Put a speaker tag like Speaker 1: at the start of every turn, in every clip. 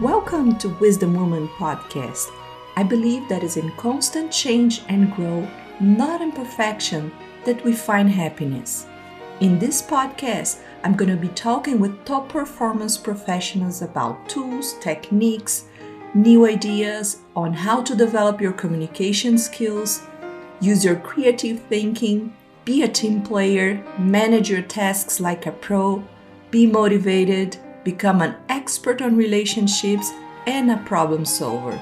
Speaker 1: Welcome to Wisdom Woman podcast. I believe that is in constant change and growth, not in perfection, that we find happiness. In this podcast, I'm going to be talking with top performance professionals about tools, techniques, new ideas on how to develop your communication skills, use your creative thinking, be a team player, manage your tasks like a pro, be motivated, become an expert on relationships, and a problem solver.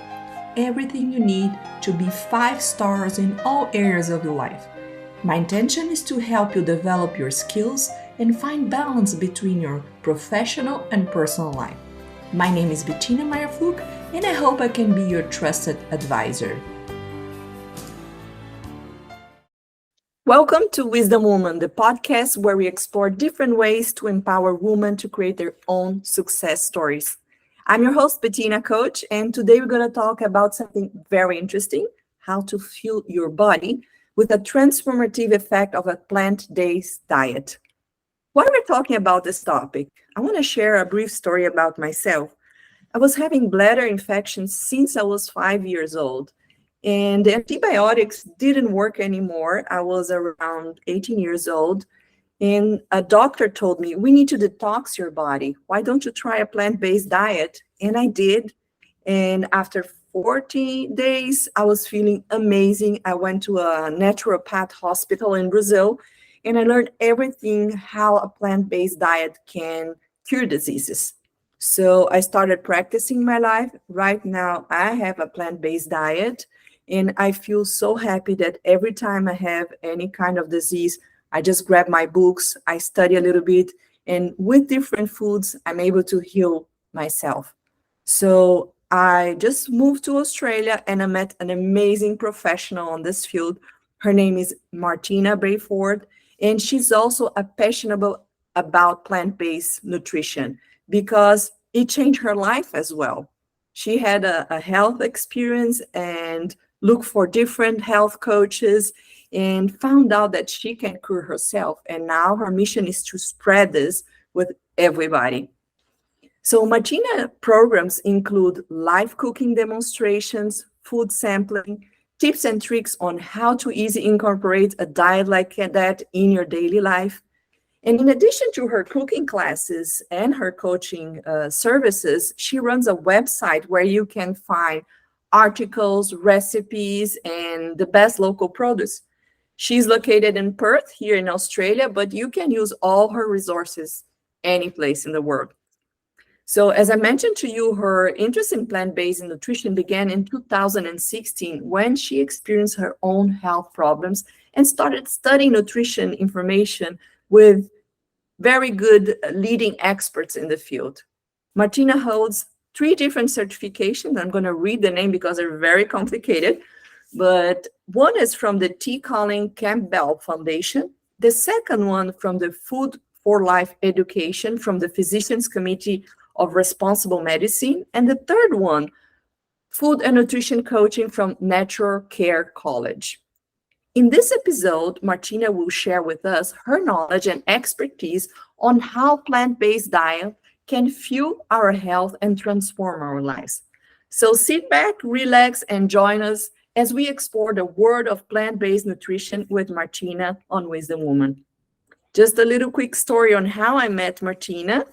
Speaker 1: Everything you need to be 5 stars in all areas of your life. My intention is to help you develop your skills and find balance between your professional and personal life. My name is Betina Pflug, and I hope I can be your trusted advisor. Welcome to Wisdom Woman, the podcast where we explore different ways to empower women to create their own success stories. I'm your host, Betina Coach, and today we're going to talk about something very interesting, how to fuel your body with a transformative effect of a plant-based diet. While we're talking about this topic, I want to share a brief story about myself. I was having bladder infections since I was 5 years old. And the antibiotics didn't work anymore. I was around 18 years old. And a doctor told me, we need to detox your body. Why don't you try a plant-based diet? And I did. And after 40 days, I was feeling amazing. I went to a naturopath hospital in Brazil, and I learned everything how a plant-based diet can cure diseases. So I started practicing my life. Right now, I have a plant-based diet. And I feel so happy that every time I have any kind of disease, I just grab my books, I study a little bit, and with different foods, I'm able to heal myself. So I just moved to Australia and I met an amazing professional on this field. Her name is Martina Brayford, and she's also passionate about plant-based nutrition because it changed her life as well. She had a health experience and looked for different health coaches and found out that she can cure herself. And now her mission is to spread this with everybody. So Martina programs include live cooking demonstrations, food sampling, tips and tricks on how to easily incorporate a diet like that in your daily life. And in addition to her cooking classes and her coaching services, she runs a website where you can find articles, recipes, and the best local produce. She's located in Perth here in Australia, but you can use all her resources any place in the world. So as I mentioned to you, her interest in plant-based nutrition began in 2016 when she experienced her own health problems and started studying nutrition information with very good leading experts in the field. Martina holds 3 different certifications. I'm going to read the name because they're very complicated, but one is from the T. Colin Campbell Foundation. The second one from the Food for Life Education from the Physicians Committee of Responsible Medicine. And the third one, Food and Nutrition Coaching from Natural Care College. In this episode, Martina will share with us her knowledge and expertise on how plant-based diet can fuel our health and transform our lives. So sit back, relax, and join us as we explore the world of plant-based nutrition with Martina on Wisdom Woman. Just a little quick story on how I met Martina.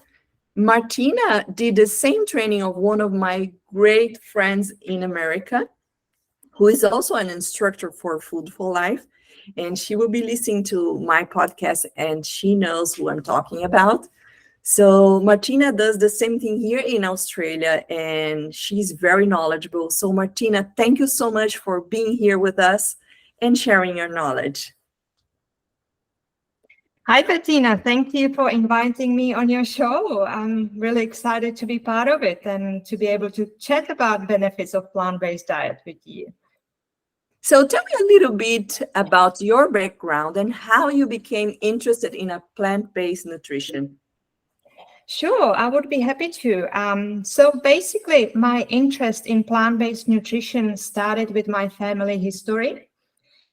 Speaker 1: Martina did the same training of one of my great friends in America, who is also an instructor for Food for Life. And she will be listening to my podcast and she knows who I'm talking about. So Martina does the same thing here in Australia and she's very knowledgeable. So Martina, thank you so much for being here with us and sharing your knowledge.
Speaker 2: Hi, Betina. Thank you for inviting me on your show. I'm really excited to be part of it and to be able to chat about benefits of plant-based diet with you.
Speaker 1: So tell me a little bit about your background and how you became interested in a plant-based nutrition.
Speaker 2: Sure, I would be happy to. So basically, my interest in plant-based nutrition started with my family history.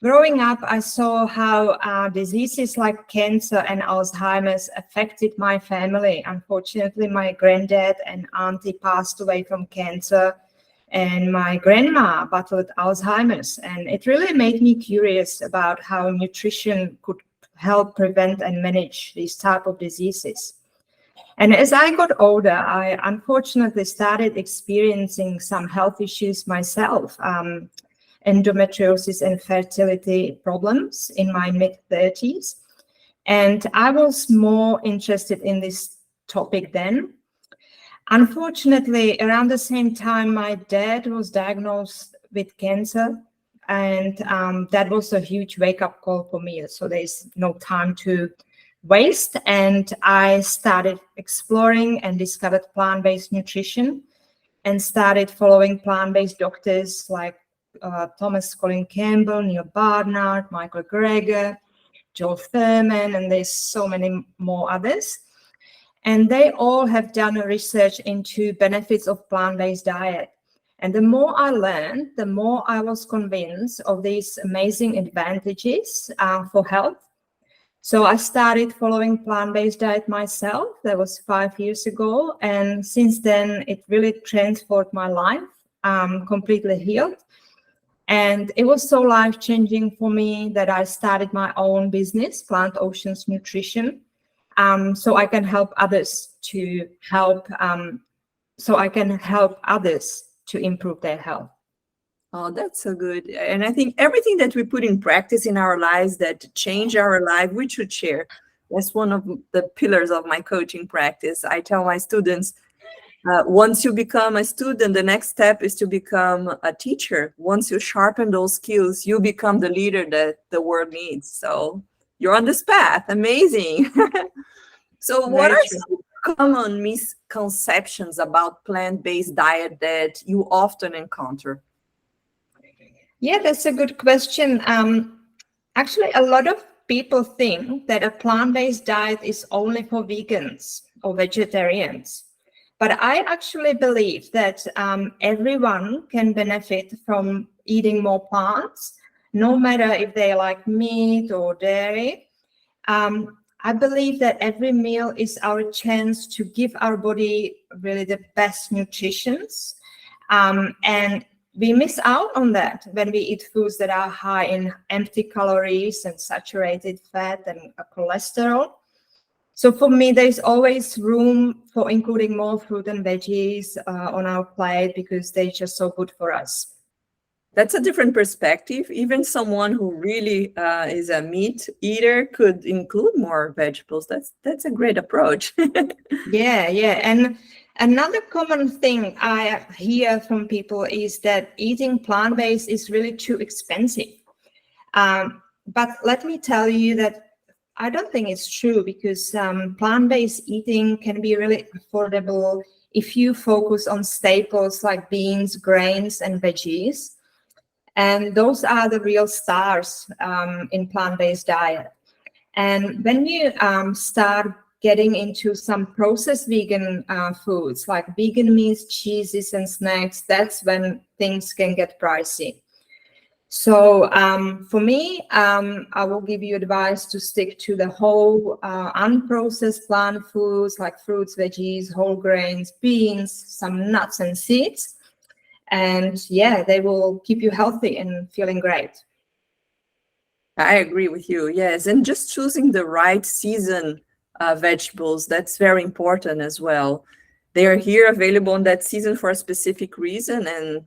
Speaker 2: growing up, I saw how diseases like cancer and Alzheimer's affected my family. Unfortunately, my granddad and auntie passed away from cancer, and my grandma battled Alzheimer's. And it really made me curious about how nutrition could help prevent and manage these type of diseases. And as I got older, I unfortunately started experiencing some health issues myself, endometriosis and fertility problems in my mid-30s. And I was more interested in this topic then. Unfortunately, around the same time, my dad was diagnosed with cancer, and that was a huge wake-up call for me. So there's no time to waste, and I started exploring and discovered plant-based nutrition and started following plant-based doctors like Thomas Colin Campbell, Neil Barnard, Michael Greger, Joel Thurman, and there's so many more others. And they all have done research into benefits of plant-based diet. And the more I learned, the more I was convinced of these amazing advantages for health. So I started following plant-based diet myself. That was 5 years ago. And since then, it really transformed my life, completely healed. And it was so life-changing for me that I started my own business, Plant Oceans Nutrition, so I can help others to improve their health.
Speaker 1: Oh, that's so good. And I think everything that we put in practice in our lives that change our life, we should share. That's one of the pillars of my coaching practice. I tell my students, once you become a student, the next step is to become a teacher. Once you sharpen those skills, you become the leader that the world needs. So you're on this path. Amazing. So what are some common misconceptions about plant-based diet that you often encounter?
Speaker 2: Yeah, that's a good question. Actually, a lot of people think that a plant-based diet is only for vegans or vegetarians. But I actually believe that everyone can benefit from eating more plants, no matter if they like meat or dairy. I believe that every meal is our chance to give our body really the best nutrition. And we miss out on that when we eat foods that are high in empty calories and saturated fat and cholesterol. So for me, there's always room for including more fruit and veggies on our plate because they're just so good for us.
Speaker 1: That's a different perspective. Even someone who really is a meat eater could include more vegetables. That's a great approach.
Speaker 2: Yeah. And another common thing I hear from people is that eating plant-based is really too expensive. But let me tell you that I don't think it's true, because plant-based eating can be really affordable if you focus on staples like beans, grains, and veggies. And those are the real stars in plant-based diet. And when you start getting into some processed vegan foods like vegan meats, cheeses, and snacks, that's when things can get pricey. So for me, I will give you advice to stick to the whole unprocessed plant foods like fruits, veggies, whole grains, beans, some nuts and seeds. And yeah, they will keep you healthy and feeling great.
Speaker 1: I agree with you. Yes. And just choosing the right season vegetables, that's very important as well. They are here available in that season for a specific reason, and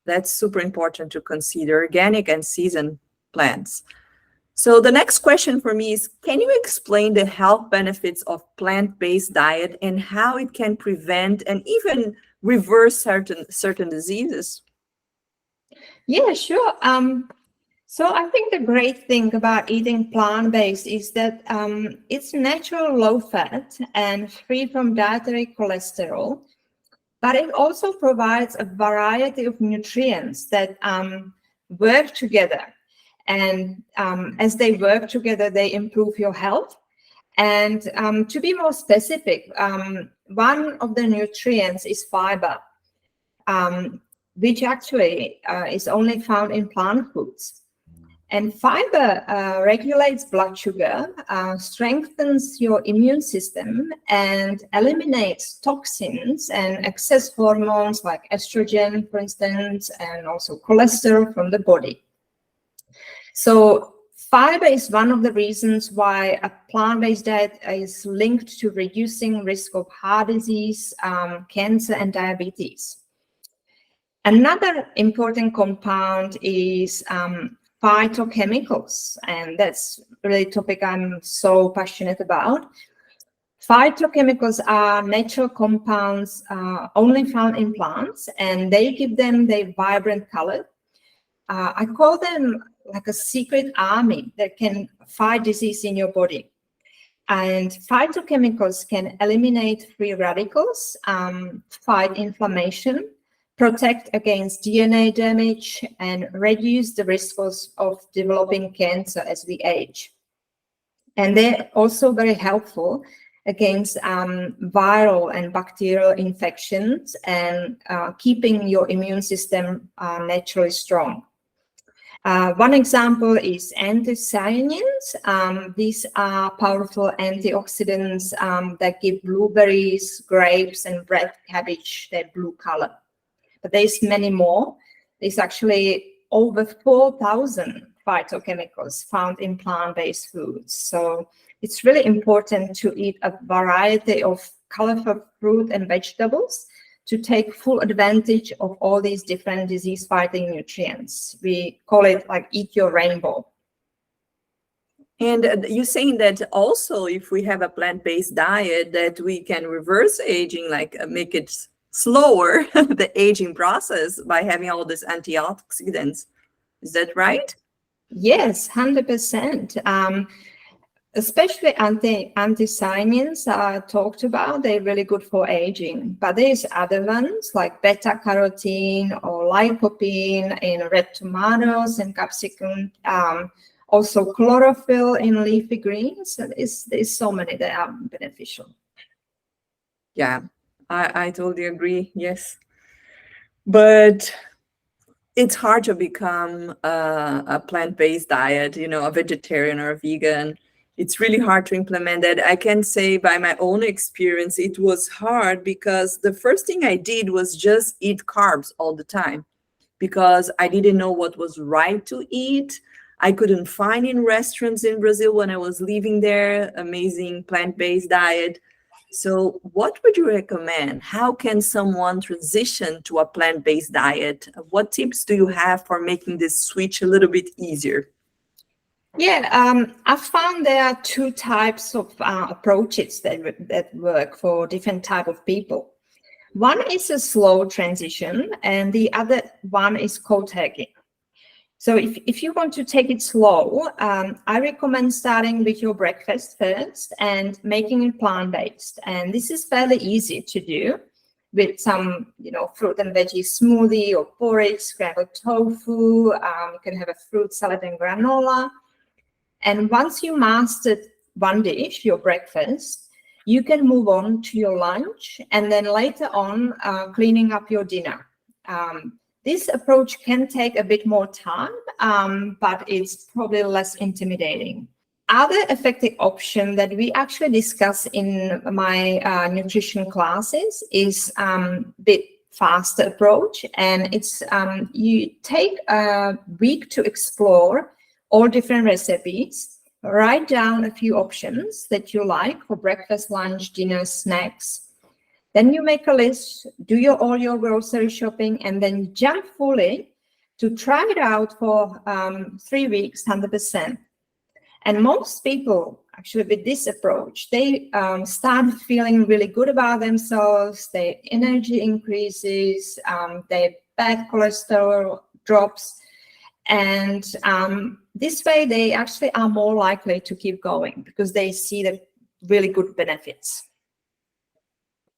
Speaker 1: that's super important to consider, organic and season plants. So the next question for me is, can you explain the health benefits of plant-based diet and how it can prevent and even reverse certain diseases?
Speaker 2: Yeah, sure. So I think the great thing about eating plant-based is that it's natural, low-fat and free from dietary cholesterol, but it also provides a variety of nutrients that work together. And as they work together, they improve your health. And to be more specific, one of the nutrients is fiber, which actually is only found in plant foods. And fiber regulates blood sugar, strengthens your immune system, and eliminates toxins and excess hormones like estrogen, for instance, and also cholesterol from the body. So fiber is one of the reasons why a plant-based diet is linked to reducing risk of heart disease, cancer, and diabetes. Another important compound is phytochemicals, and that's really a topic I'm so passionate about. Phytochemicals are natural compounds only found in plants, and they give them their vibrant color. I call them like a secret army that can fight disease in your body. And phytochemicals can eliminate free radicals, fight inflammation, protect against DNA damage, and reduce the risk of developing cancer as we age. And they're also very helpful against viral and bacterial infections and keeping your immune system naturally strong. One example is anthocyanins. These are powerful antioxidants that give blueberries, grapes, and red cabbage their blue color. But there's many more. There's actually over 4,000 phytochemicals found in plant-based foods. So it's really important to eat a variety of colorful fruit and vegetables to take full advantage of all these different disease-fighting nutrients. We call it like eat your rainbow.
Speaker 1: And you're saying that also if we have a plant-based diet that we can reverse aging, like make it slower, the aging process by having all these antioxidants. Is that right?
Speaker 2: Yes, 100%. Especially anthocyanins talked about, they're really good for aging. But there's other ones like beta-carotene or lycopene in red tomatoes and capsicum. Also chlorophyll in leafy greens. There's so many that are beneficial.
Speaker 1: Yeah, I totally agree. Yes. But it's hard to become a plant-based diet, a vegetarian or a vegan. It's really hard to implement that. I can say by my own experience, it was hard because the first thing I did was just eat carbs all the time because I didn't know what was right to eat. I couldn't find in restaurants in Brazil when I was living there, amazing plant-based diet. So what would you recommend? How can someone transition to a plant-based diet? What tips do you have for making this switch a little bit easier?
Speaker 2: Yeah, I found there are two types of approaches that work for different type of people. One is a slow transition, and the other one is cold turkey. So if you want to take it slow, I recommend starting with your breakfast first and making it plant-based. And this is fairly easy to do with some, fruit and veggie smoothie or porridge, scrambled tofu. You can have a fruit salad and granola. And once you mastered one dish, your breakfast, you can move on to your lunch and then later on cleaning up your dinner. This approach can take a bit more time, but it's probably less intimidating. Other effective option that we actually discuss in my nutrition classes is a bit faster approach. And it's you take a week to explore all different recipes, write down a few options that you like for breakfast, lunch, dinner, snacks. Then you make a list, do all your grocery shopping, and then jump fully to try it out for 3 weeks, 100%. And most people, actually, with this approach, they start feeling really good about themselves, their energy increases, their bad cholesterol drops, and this way they actually are more likely to keep going because they see the really good benefits.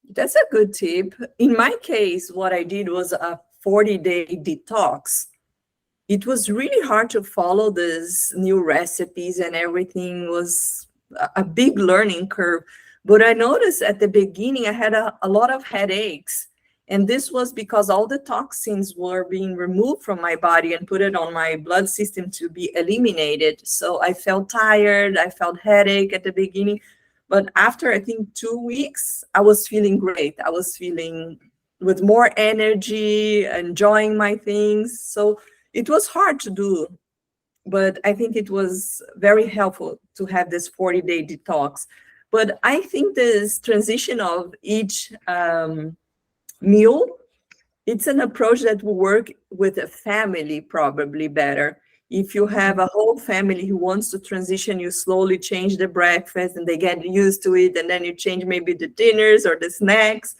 Speaker 1: That's a good tip. In my case, what I did was a 40-day detox. It was really hard to follow these new recipes and everything was a big learning curve. But I noticed at the beginning, I had a lot of headaches. And this was because all the toxins were being removed from my body and put it on my blood system to be eliminated. So I felt tired, I felt headache at the beginning. But after, I think, 2 weeks, I was feeling great. I was feeling with more energy, enjoying my things. So it was hard to do, but I think it was very helpful to have this 40-day detox. But I think this transition of each meal, it's an approach that will work with a family probably better. If you have a whole family who wants to transition, you slowly change the breakfast and they get used to it, and then you change maybe the dinners or the snacks.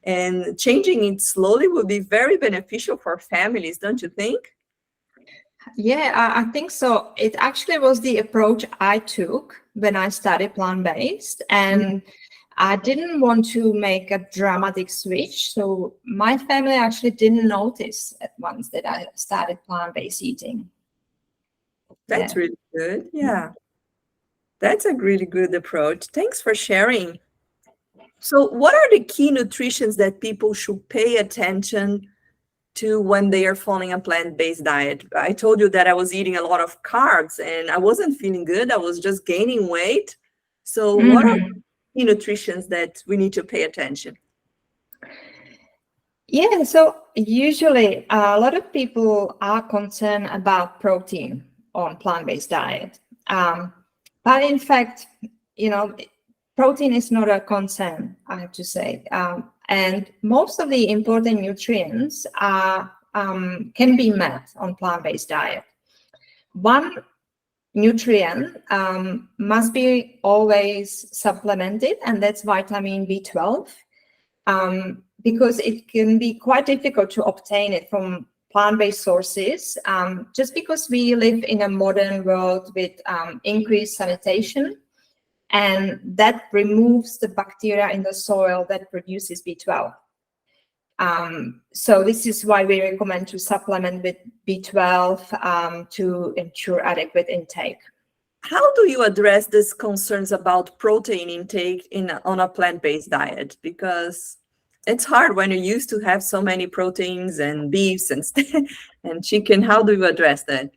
Speaker 1: And changing it slowly will be very beneficial for families, don't you think?
Speaker 2: Yeah, I think so. It actually was the approach I took when I started plant-based, and I didn't want to make a dramatic switch. So my family actually didn't notice at once that I started plant-based eating.
Speaker 1: That's
Speaker 2: Yeah.
Speaker 1: really good. Yeah, that's a really good approach. Thanks for sharing. So, what are the key nutritions that people should pay attention to when they are following a plant-based diet? I told you that I was eating a lot of carbs and I wasn't feeling good. I was just gaining weight. So, what are
Speaker 2: Mhm.
Speaker 1: key nutritions that we need to pay attention?
Speaker 2: Yeah, so usually a lot of people are concerned about protein on plant-based diet. But in fact, protein is not a concern, I have to say. And most of the important nutrients can be met on plant-based diet. One nutrient must be always supplemented, and that's vitamin B12. Because it can be quite difficult to obtain it from plant-based sources, just because we live in a modern world with increased sanitation, and that removes the bacteria in the soil that produces B12. So this is why we recommend to supplement with B12 to ensure adequate intake.
Speaker 1: How do you address these concerns about protein intake on a plant-based diet? Because it's hard when you used to have so many proteins and beefs and and chicken. How do you address that?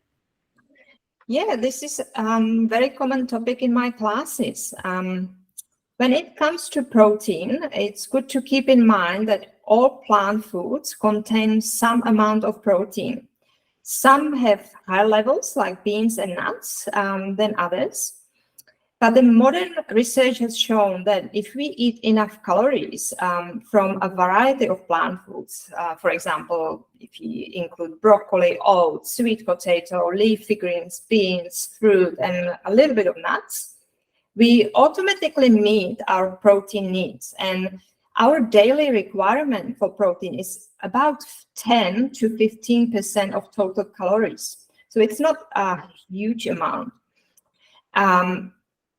Speaker 2: Yeah, this is a very common topic in my classes. When it comes to protein, it's good to keep in mind that all plant foods contain some amount of protein. Some have higher levels, like beans and nuts, than others. But the modern research has shown that if we eat enough calories from a variety of plant foods, for example, if you include broccoli, oats, sweet potato, leafy greens, beans, fruit, and a little bit of nuts, we automatically meet our protein needs. And our daily requirement for protein is about 10 to 15% of total calories. So it's not a huge amount.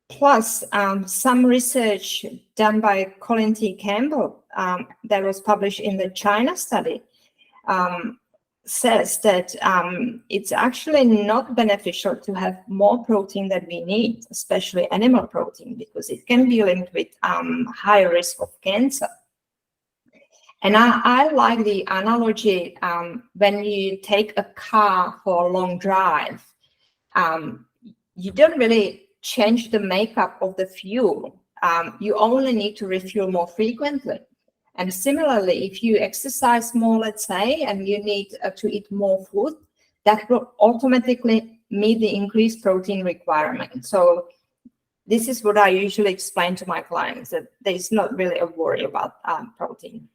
Speaker 2: Plus, some research done by Colin T. Campbell that was published in the China study says that it's actually not beneficial to have more protein than we need, especially animal protein, because it can be linked with higher risk of cancer. And I like the analogy when you take a car for a long drive, you don't really change the makeup of the fuel. You only need to refuel more frequently. And similarly, if you exercise more, let's say, and you need to eat more food, that will automatically meet the increased protein requirement. So this is what I usually explain to my clients, that there's not really a worry about protein.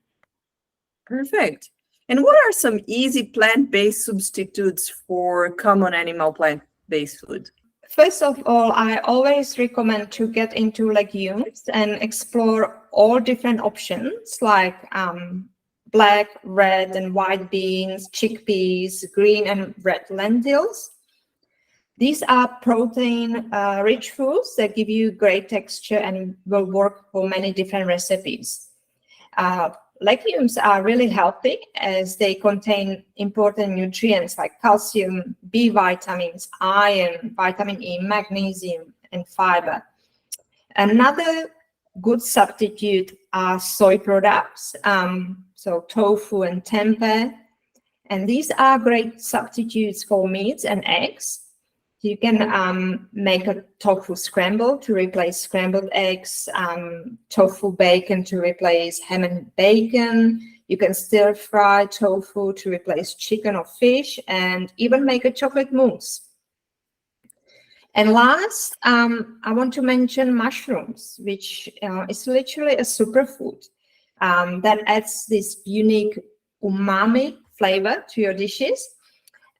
Speaker 1: Perfect. And what are some easy plant-based substitutes for common animal plant-based food?
Speaker 2: First of all, I always recommend to get into legumes and explore all different options like black, red, and white beans, chickpeas, green and red lentils. These are protein-rich foods that give you great texture and will work for many different recipes. Legumes are really healthy as they contain important nutrients like calcium, B vitamins, iron, vitamin E, magnesium, and fiber. Another good substitute are soy products. so tofu and tempeh. And these are great substitutes for meats and eggs. You can make a tofu scramble to replace scrambled eggs, tofu bacon to replace ham and bacon. You can stir fry tofu to replace chicken or fish, and even make a chocolate mousse. And last, I want to mention mushrooms, which is literally a superfood that adds this unique umami flavor to your dishes.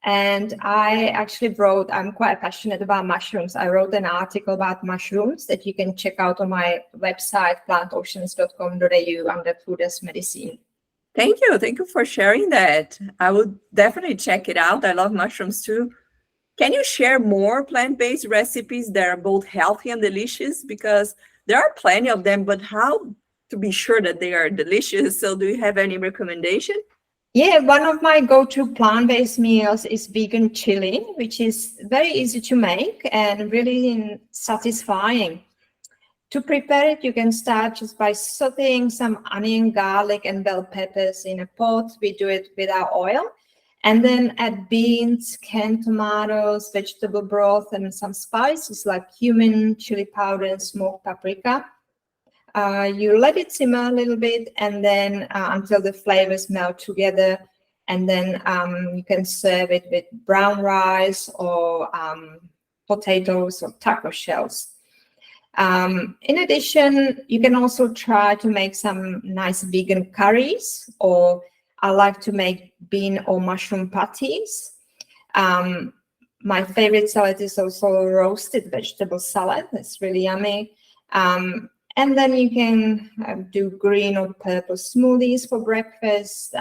Speaker 2: And I'm quite passionate about mushrooms. I wrote an article about mushrooms that you can check out on my website, plantoceans.com.au, under Food as Medicine.
Speaker 1: Thank you. Thank you for sharing that. I would definitely check it out. I love mushrooms too. Can you share more plant-based recipes that are both healthy and delicious? Because there are plenty of them, but how to be sure that they are delicious? So do you have any recommendation?
Speaker 2: Yeah, one of my go-to plant-based meals is vegan chili, which is very easy to make and really satisfying. To prepare it, you can start just by sauteing some onion, garlic, and bell peppers in a pot. We do it without oil. And then add beans, canned tomatoes, vegetable broth, and some spices like cumin, chili powder, and smoked paprika. You let it simmer a little bit, and then until the flavors melt together. And then you can serve it with brown rice or potatoes or taco shells. In addition, you can also try to make some nice vegan curries, or I like to make bean or mushroom patties. My favorite salad is also roasted vegetable salad. It's really yummy. And then you can do green or purple smoothies for breakfast.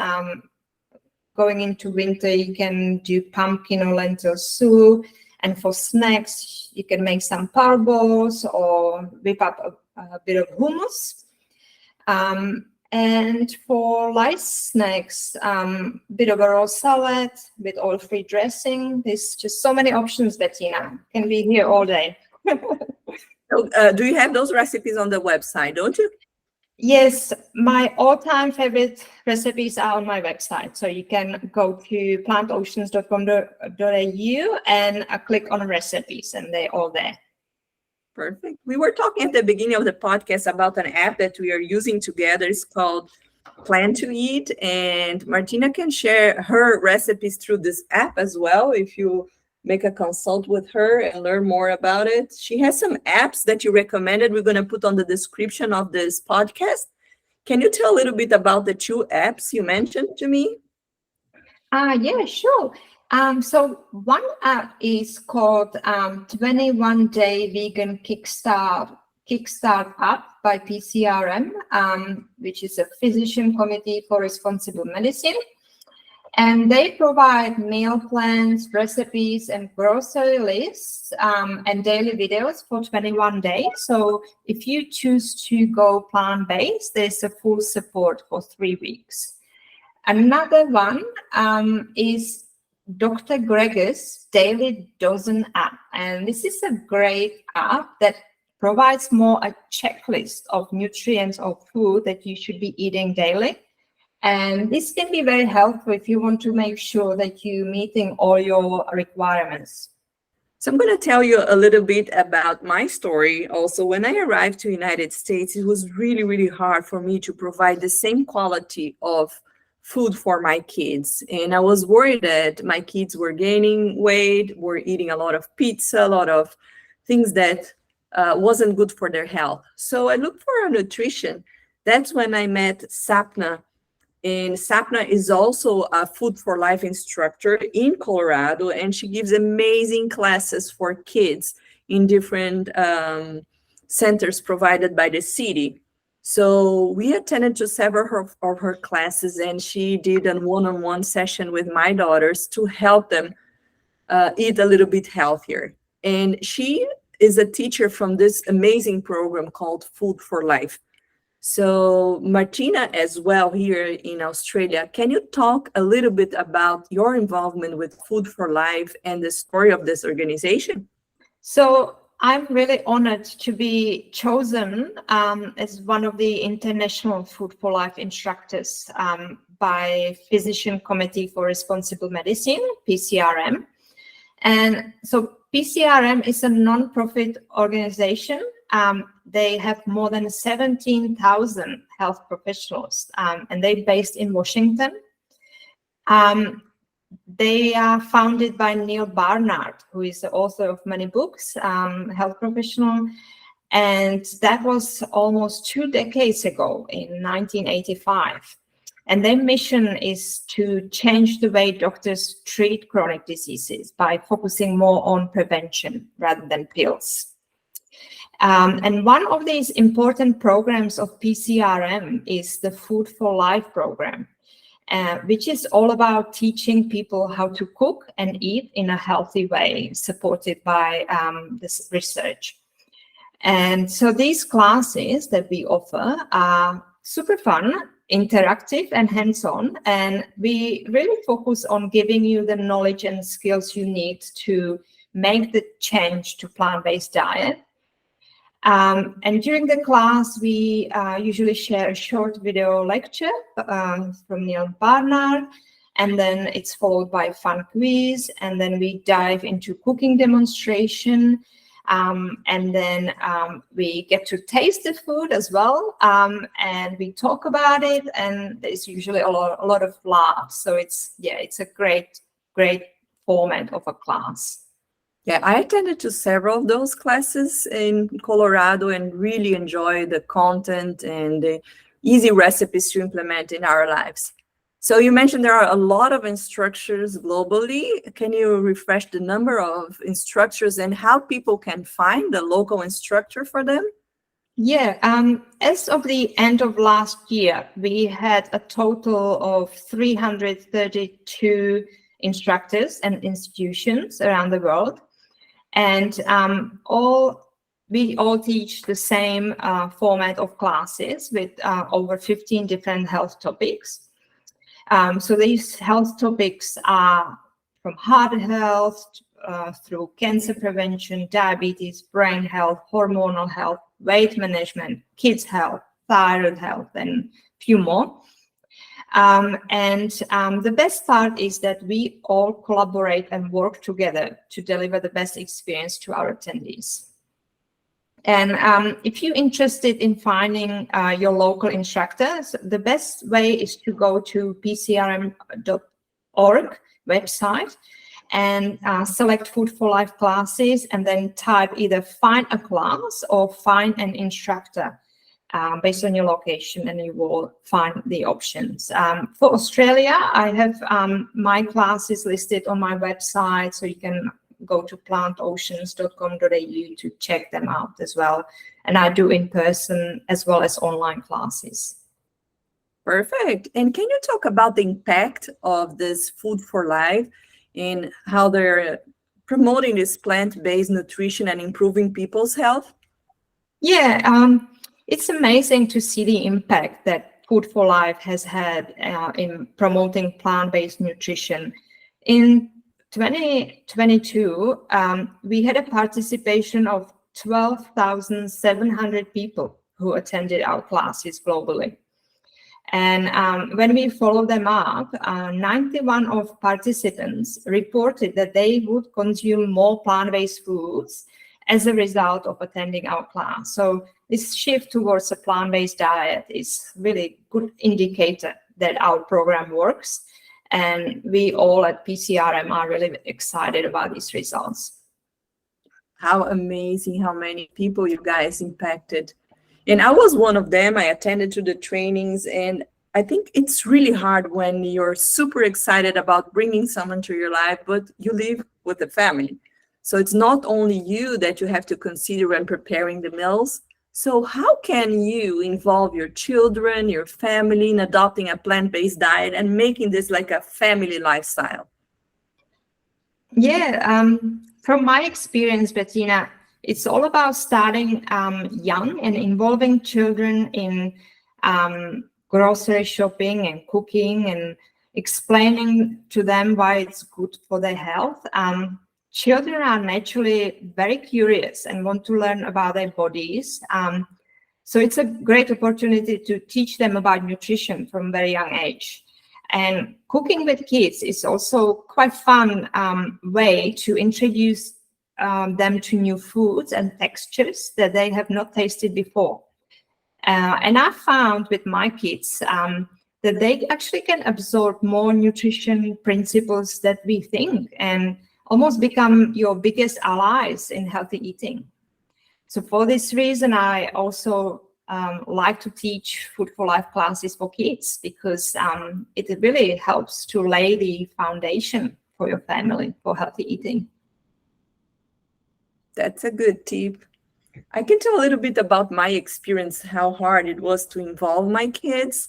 Speaker 2: Going into winter, you can do pumpkin or lentil soup. And for snacks, you can make some parboils or whip up a bit of hummus. And for light snacks, bit of a raw salad with oil-free dressing. There's just so many options, Betina. Can be here all day.
Speaker 1: Do you have those recipes on the website, don't you?
Speaker 2: Yes, my all-time favorite recipes are on my website. So you can go to plantoceans.com.au and click on recipes, and they're all there.
Speaker 1: Perfect. We were talking at the beginning of the podcast about an app that we are using together. It's called Plan to Eat, and Martina can share her recipes through this app as well if you make a consult with her and learn more about it. She has some apps that you recommended. We're going to put on the description of this podcast. Can you tell a little bit about the two apps you mentioned to me?
Speaker 2: Yeah, sure. So one app is called 21 Day Vegan Kickstart app by PCRM, which is a Physician Committee for Responsible Medicine. And they provide meal plans, recipes, and grocery lists, and daily videos for 21 days. So if you choose to go plant-based, there's a full support for 3 weeks. Another one is Dr. Gregor's Daily Dozen app. And this is a great app that provides more a checklist of nutrients or food that you should be eating daily. And this can be very helpful if you want to make sure that you're meeting all your requirements.
Speaker 1: So I'm going to tell you a little bit about my story. Also, when I arrived to the United States, it was really, really hard for me to provide the same quality of food for my kids. And I was worried that my kids were gaining weight, were eating a lot of pizza, a lot of things that wasn't good for their health. So I looked for a nutrition. That's when I met Sapna. And Sapna is also a Food for Life instructor in Colorado, and she gives amazing classes for kids in different centers provided by the city. So we attended to several of her classes, and she did a one-on-one session with my daughters to help them eat a little bit healthier. And she is a teacher from this amazing program called Food for Life. So Martina, as well, here in Australia, can you talk a little bit about your involvement with Food for Life and the story of this organization?
Speaker 2: So I'm really honored to be chosen as one of the International Food for Life instructors by Physician Committee for Responsible Medicine, PCRM. And so PCRM is a non-profit organization. They have more than 17,000 health professionals, and they're based in Washington. They are founded by Neil Barnard, who is the author of many books, health professional. And that was almost 2 decades ago in 1985. And their mission is to change the way doctors treat chronic diseases by focusing more on prevention rather than pills. And one of these important programs of PCRM is the Food for Life program, which is all about teaching people how to cook and eat in a healthy way, supported by this research. And so these classes that we offer are super fun, interactive and hands-on, and we really focus on giving you the knowledge and skills you need to make the change to plant-based diet. And during the class, we usually share a short video lecture from Neil Barnard, and then it's followed by a fun quiz, and then we dive into cooking demonstration, and then we get to taste the food as well, and we talk about it, and there's usually a lot of laughs. So it's a great format of a class.
Speaker 1: Yeah, I attended to several of those classes in Colorado and really enjoy the content and the easy recipes to implement in our lives. So you mentioned there are a lot of instructors globally. Can you refresh the number of instructors and how people can find the local instructor for them?
Speaker 2: Yeah, as of the end of last year, we had a total of 332 instructors and institutions around the world. And we all teach the same format of classes with over 15 different health topics. So these health topics are from heart health through cancer prevention, diabetes, brain health, hormonal health, weight management, kids health, thyroid health, and a few more. The best part is that we all collaborate and work together to deliver the best experience to our attendees. And if you're interested in finding your local instructors, the best way is to go to pcrm.org website and select Food for Life classes, and then type either find a class or find an instructor. Based on your location, and you will find the options. For Australia, I have my classes listed on my website, so you can go to plantoceans.com.au to check them out as well. And I do in-person as well as online classes.
Speaker 1: Perfect. And can you talk about the impact of this Food for Life and how they're promoting this plant-based nutrition and improving people's health?
Speaker 2: Yeah, it's amazing to see the impact that Food for Life has had in promoting plant-based nutrition. In 2022, we had a participation of 12,700 people who attended our classes globally. And when we follow them up, 91 of participants reported that they would consume more plant-based foods as a result of attending our class. So this shift towards a plant-based diet is really a good indicator that our program works. And we all at PCRM are really excited about these results.
Speaker 1: How amazing how many people you guys impacted. And I was one of them. I attended to the trainings, and I think it's really hard when you're super excited about bringing someone to your life, but you live with the family. So it's not only you that you have to consider when preparing the meals. So how can you involve your children, your family in adopting a plant-based diet and making this like a family lifestyle?
Speaker 2: Yeah, from my experience, Bettina, it's all about starting young and involving children in grocery shopping and cooking and explaining to them why it's good for their health. children are naturally very curious and want to learn about their bodies. So it's a great opportunity to teach them about nutrition from a very young age. And cooking with kids is also quite fun way to introduce them to new foods and textures that they have not tasted before. And I found with my kids that they actually can absorb more nutrition principles that we think and almost become your biggest allies in healthy eating. So for this reason, I also like to teach Food for Life classes for kids, because it really helps to lay the foundation for your family for healthy eating.
Speaker 1: That's a good tip. I can tell a little bit about my experience, how hard it was to involve my kids.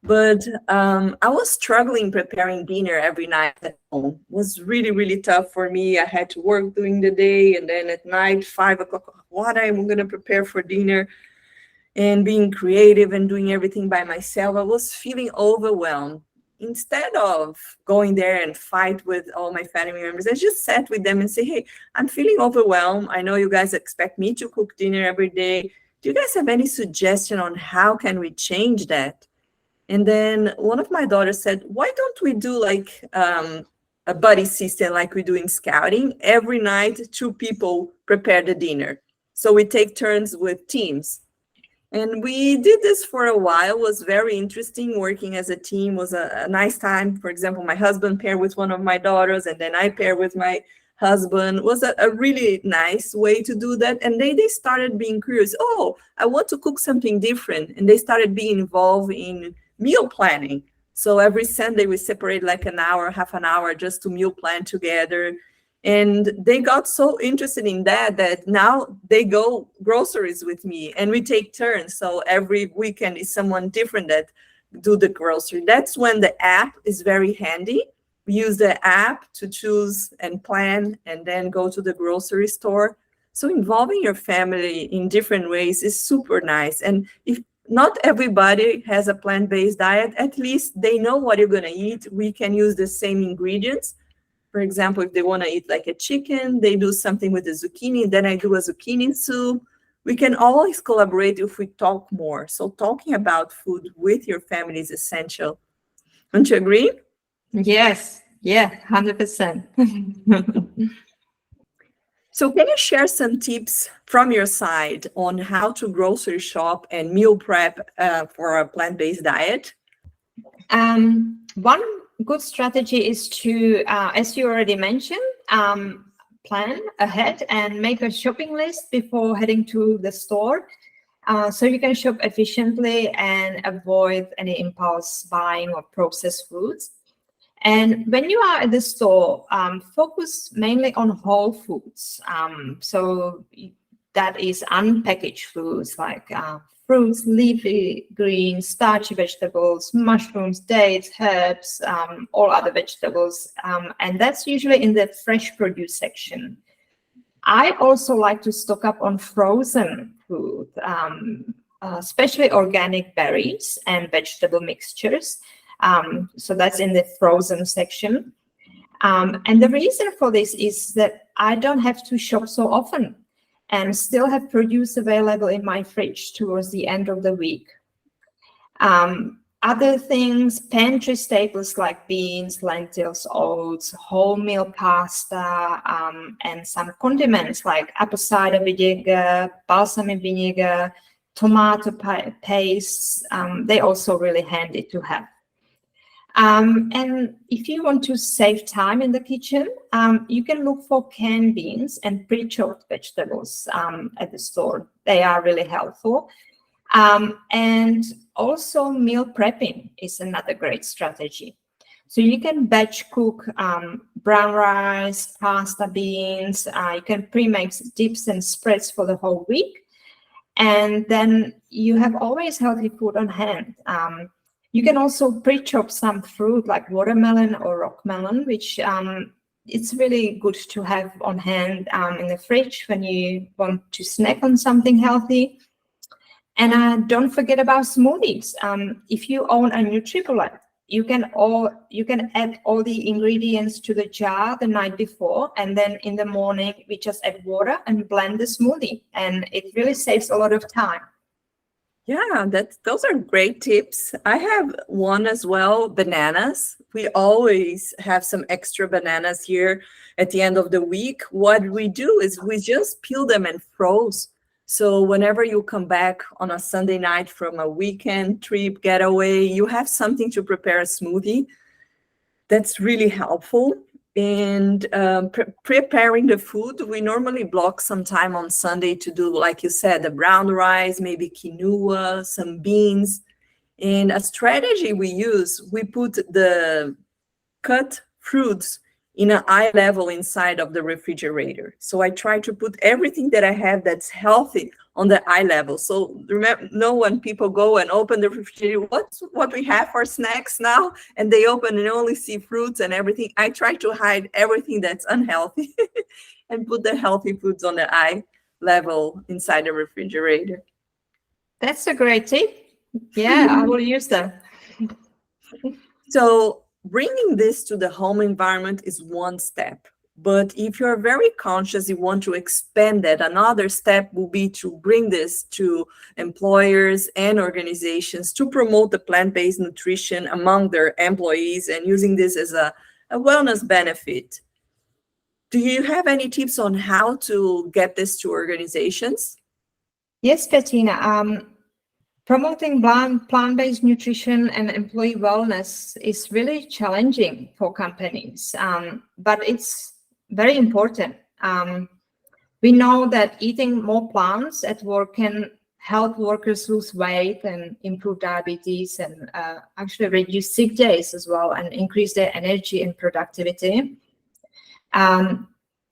Speaker 1: But I was struggling preparing dinner every night at home. It was really, really tough for me. I had to work during the day, and then at night, 5 o'clock, what I'm going to prepare for dinner, and being creative and doing everything by myself. I was feeling overwhelmed. Instead of going there and fight with all my family members, I just sat with them and say, hey, I'm feeling overwhelmed. I know you guys expect me to cook dinner every day. Do you guys have any suggestion on how can we change that? And then one of my daughters said, why don't we do like a buddy system like we do in scouting? Every night, 2 people prepare the dinner. So we take turns with teams. And we did this for a while. It was very interesting. Working as a team was a nice time. For example, my husband paired with one of my daughters, and then I paired with my husband. It was a really nice way to do that. And they started being curious. Oh, I want to cook something different. And they started being involved in meal planning. So every Sunday we separate like an hour, half an hour just to meal plan together. And they got so interested in that now they go groceries with me and we take turns. So every weekend is someone different that do the grocery. That's when the app is very handy. We use the app to choose and plan and then go to the grocery store. So involving your family in different ways is super nice. And if not everybody has a plant-based diet, at least they know what you're going to eat. We can use the same ingredients. For example, if they want to eat like a chicken, they do something with the zucchini, then I do a zucchini soup. We can always collaborate if we talk more. So talking about food with your family is essential. Don't you agree?
Speaker 2: Yes, yeah, 100%.
Speaker 1: So can you share some tips from your side on how to grocery shop and meal prep for a plant-based diet?
Speaker 2: One good strategy is to, as you already mentioned, plan ahead and make a shopping list before heading to the store, so you can shop efficiently and avoid any impulse buying of processed foods. And when you are at the store, focus mainly on whole foods. So that is unpackaged foods like fruits, leafy greens, starchy vegetables, mushrooms, dates, herbs, all other vegetables. And that's usually in the fresh produce section. I also like to stock up on frozen food, especially organic berries and vegetable mixtures. So that's in the frozen section. And the reason for this is that I don't have to shop so often and still have produce available in my fridge towards the end of the week. Other things, pantry staples like beans, lentils, oats, wholemeal pasta, and some condiments like apple cider vinegar, balsamic vinegar, tomato pastes, they're also really handy to have. And if you want to save time in the kitchen, you can look for canned beans and pre-chopped vegetables at the store. They are really helpful. And also meal prepping is another great strategy. So you can batch cook brown rice, pasta, beans. You can pre-make dips and spreads for the whole week. And then you have always healthy food on hand. You can also pre-chop some fruit like watermelon or rock melon, which it's really good to have on hand in the fridge when you want to snack on something healthy. And don't forget about smoothies. If you own a NutriBullet, you can add all the ingredients to the jar the night before, and then in the morning we just add water and blend the smoothie, and it really saves a lot of time.
Speaker 1: Yeah, those are great tips. I have one as well, bananas. We always have some extra bananas here at the end of the week. What we do is we just peel them and froze. So whenever you come back on a Sunday night from a weekend trip getaway, you have something to prepare a smoothie. That's really helpful. And preparing the food, we normally block some time on Sunday to do, like you said, the brown rice, maybe quinoa, some beans. And a strategy we use, we put the cut fruits in an eye level inside of the refrigerator. So I try to put everything that I have that's healthy on the eye level. So remember, when people go and open the refrigerator, what we have for snacks now, and they open and only see fruits and everything. I try to hide everything that's unhealthy and put the healthy foods on the eye level inside the refrigerator.
Speaker 2: That's a great tip. Yeah, I will use them.
Speaker 1: So bringing this to the home environment is one step. But if you're very conscious, you want to expand that, another step will be to bring this to employers and organizations to promote the plant-based nutrition among their employees and using this as a wellness benefit. Do you have any tips on how to get this to organizations?
Speaker 2: Yes, Bettina. Promoting plant-based nutrition and employee wellness is really challenging for companies, but it's very important. We know that eating more plants at work can help workers lose weight and improve diabetes and actually reduce sick days as well and increase their energy and productivity.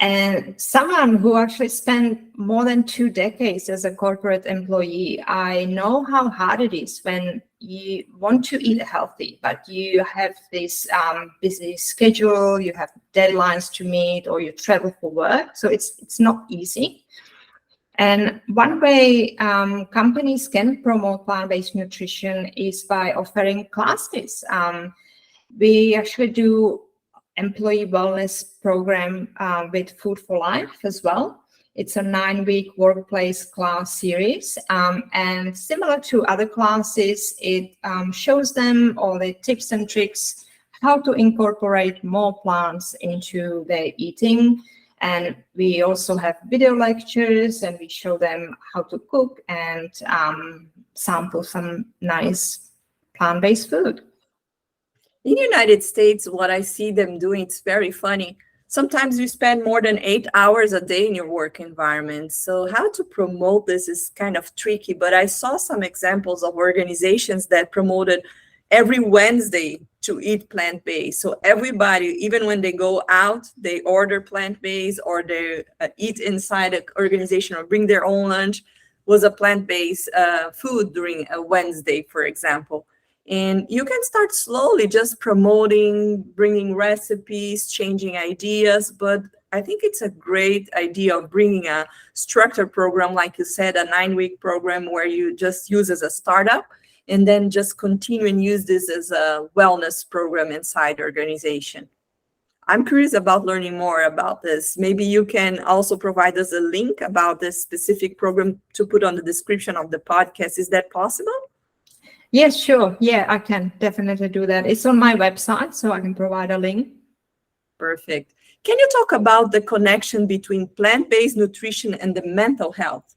Speaker 2: And someone who actually spent more than 2 decades as a corporate employee, I know how hard it is when you want to eat healthy, but you have this busy schedule, you have deadlines to meet, or you travel for work. So it's not easy. And one way companies can promote plant-based nutrition is by offering classes. We actually do employee wellness program with Food for Life as well. It's a 9-week workplace class series. And similar to other classes, it shows them all the tips and tricks, how to incorporate more plants into their eating. And we also have video lectures, and we show them how to cook and sample some nice plant-based food.
Speaker 1: In the United States, what I see them doing, it's very funny. Sometimes you spend more than 8 hours a day in your work environment. So how to promote this is kind of tricky, but I saw some examples of organizations that promoted every Wednesday to eat plant-based. So everybody, even when they go out, they order plant-based or they eat inside an organization or bring their own lunch, was a plant-based food during a Wednesday, for example. And you can start slowly just promoting, bringing recipes, changing ideas. But I think it's a great idea of bringing a structured program, like you said, a 9-week program where you just use as a startup and then just continue and use this as a wellness program inside the organization. I'm curious about learning more about this. Maybe you can also provide us a link about this specific program to put on the description of the podcast. Is that possible?
Speaker 2: Yes, sure. Yeah, I can definitely do that. It's on my website, so I can provide a link.
Speaker 1: Perfect. Can you talk about the connection between plant-based nutrition and the mental health?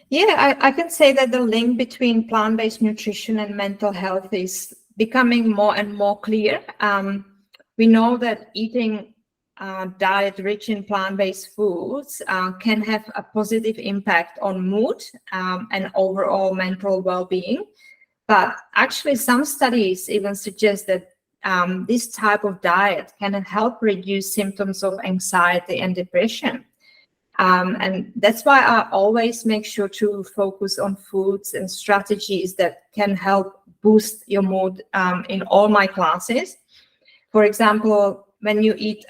Speaker 2: Yeah, I can say that the link between plant-based nutrition and mental health is becoming more and more clear. We know that eating diet rich in plant-based foods can have a positive impact on mood and overall mental well-being. But actually, some studies even suggest that this type of diet can help reduce symptoms of anxiety and depression. And that's why I always make sure to focus on foods and strategies that can help boost your mood in all my classes. For example, when you eat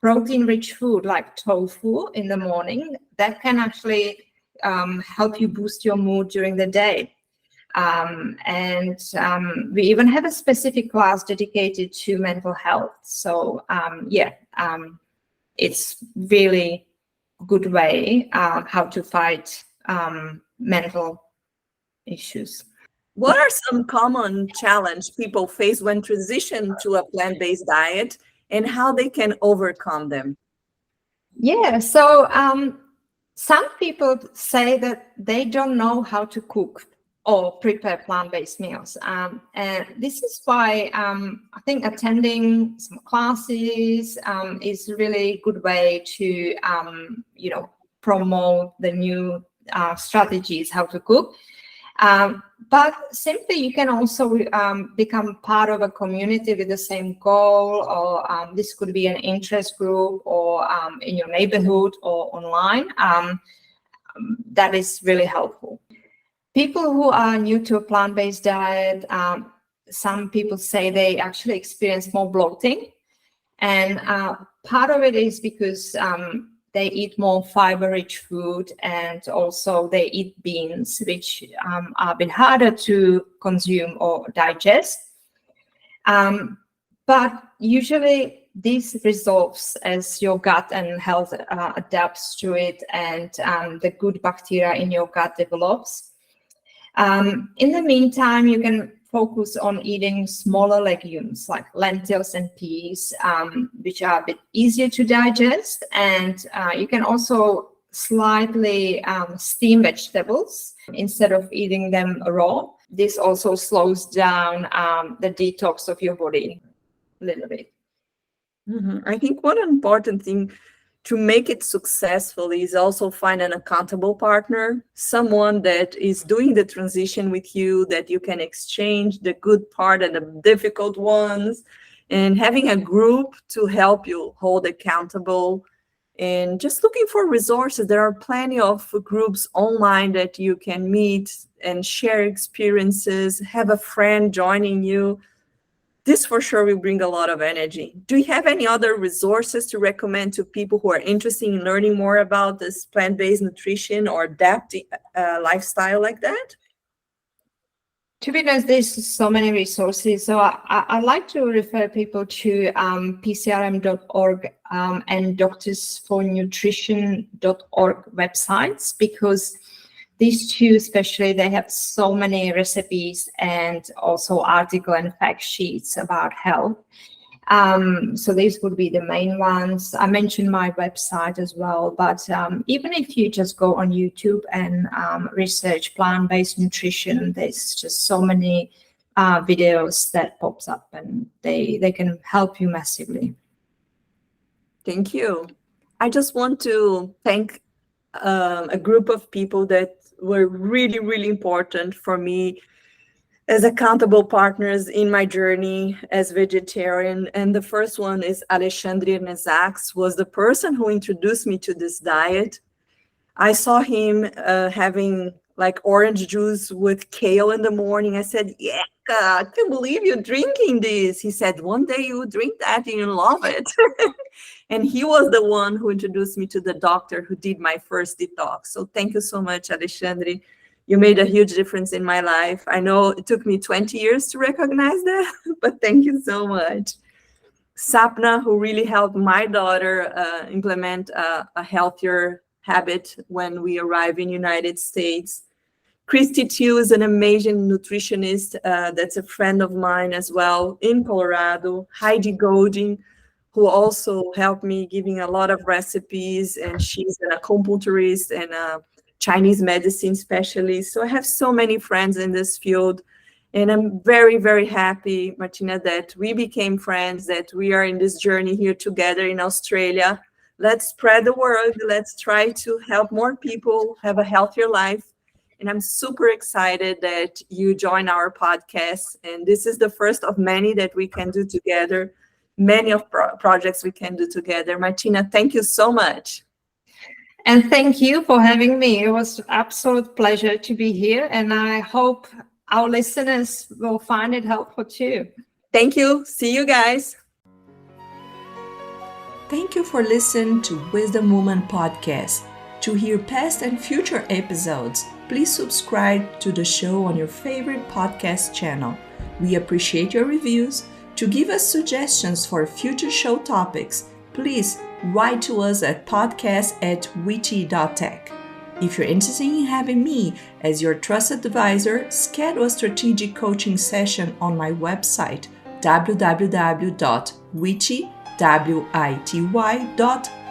Speaker 2: protein-rich food like tofu in the morning, that can actually help you boost your mood during the day. We even have a specific class dedicated to mental health. So it's really good way how to fight mental issues.
Speaker 1: What are some common challenges people face when transition to a plant-based diet and how they can overcome them?
Speaker 2: Yeah, so some people say that they don't know how to cook or prepare plant-based meals. And this is why I think attending some classes is a really good way to, promote the new strategies how to cook. But simply, you can also become part of a community with the same goal, or this could be an interest group, or in your neighborhood or online. That is really helpful. People who are new to a plant-based diet, some people say they actually experience more bloating. And part of it is because they eat more fiber-rich food, and also they eat beans, which are a bit harder to consume or digest. But usually this resolves as your gut and health adapts to it, and the good bacteria in your gut develops. In the meantime, you can focus on eating smaller legumes like lentils and peas, which are a bit easier to digest. And you can also slightly steam vegetables instead of eating them raw. This also slows down the detox of your body a little bit.
Speaker 1: I think one important thing to make it successful is also find an accountable partner, someone that is doing the transition with you, that you can exchange the good part and the difficult ones, and having a group to help you hold accountable. And just looking for resources. There are plenty of groups online that you can meet and share experiences, have a friend joining you. This for sure will bring a lot of energy. Do you have any other resources to recommend to people who are interested in learning more about this plant-based nutrition or adaptive lifestyle like that?
Speaker 2: To be honest, there's so many resources. So I like to refer people to pcrm.org and doctorsfornutrition.org websites, because these two especially, they have so many recipes and also article and fact sheets about health. So these would be the main ones. I mentioned my website as well, but even if you just go on YouTube and research plant-based nutrition, there's just so many videos that pops up, and they can help you massively.
Speaker 1: Thank you. I just want to thank a group of people that were really, really important for me as accountable partners in my journey as vegetarian. And the first one is Alexandre Nezax, was the person who introduced me to this diet. I saw him having like orange juice with kale in the morning. I said, yeah, I can't believe you're drinking this. He said, one day you will drink that and you'll love it. And he was the one who introduced me to the doctor who did my first detox. So thank you so much, Alexandre. You made a huge difference in my life. I know it took me 20 years to recognize that, but thank you so much. Sapna, who really helped my daughter implement a healthier habit when we arrive in United States. Christy Tew is an amazing nutritionist that's a friend of mine as well in Colorado. Heidi Golding, who also helped me giving a lot of recipes, and she's an acupuncturist and a Chinese medicine specialist. So I have so many friends in this field, and I'm very, very happy, Martina, that we became friends, that we are in this journey here together in Australia. Let's spread the word. Let's try to help more people have a healthier life. And I'm super excited that you join our podcast. And this is the first of many that we can do together, many of projects we can do together. Martina, thank you so much.
Speaker 2: And thank you for having me. It was an absolute pleasure to be here. And I hope our listeners will find it helpful too.
Speaker 1: Thank you. See you guys. Thank you for listening to Wisdom Woman Podcast. To hear past and future episodes, please subscribe to the show on your favorite podcast channel. We appreciate your reviews. To give us suggestions for future show topics, please write to us at podcast@witty.tech. If you're interested in having me as your trusted advisor, schedule a strategic coaching session on my website, www.witty.tech.